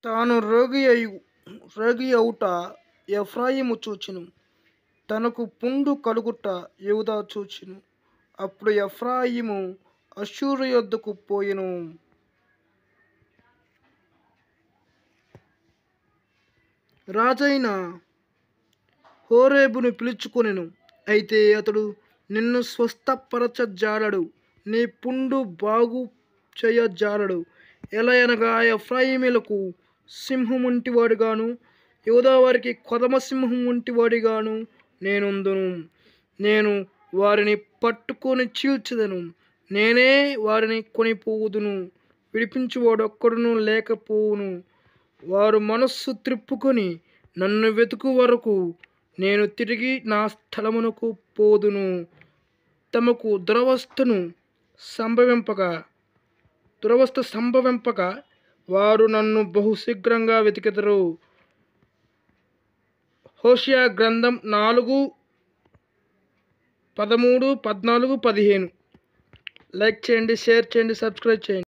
తాను రోగి అవుట ఎఫ్రాయిము చూచెను, తనకు పుండు కలుగుట యూదా చూచెను. అప్పుడు ఎఫ్రాయిము అష్షూరు యొద్దకు పోయెను. రాజైన హోరేబును పిలుచుకొనెను. అయితే అతడు, నిన్ను స్వస్థపరచజాలడు, నీ పుండు బాగు చేయజాలడు. ఎలయనగా ఎఫ్రాయిమీయులకు సింహం వంటివాడుగాను, యూదావారికి కొదమ సింహం వంటివాడుగాను నేనుందును. నేను వారిని పట్టుకొని చీల్చెదను, నేనే వారిని కొనిపోవుదును, విడిపించువాడొక్కడునూ లేకపోవును. వారు మనస్సు త్రిప్పుకొని నన్ను వెతుకు వరకు నేను తిరిగి నా స్థలమునకు పోదును. తమకు దురవస్థ సంభవింపక వారు నన్ను బహుశీఘ్రంగా వెతికెదరు. హోషేయ గ్రంథం 4:13, 14, 15. లైక్ చేయండి, షేర్ చేయండి, సబ్స్క్రైబ్ చేయండి.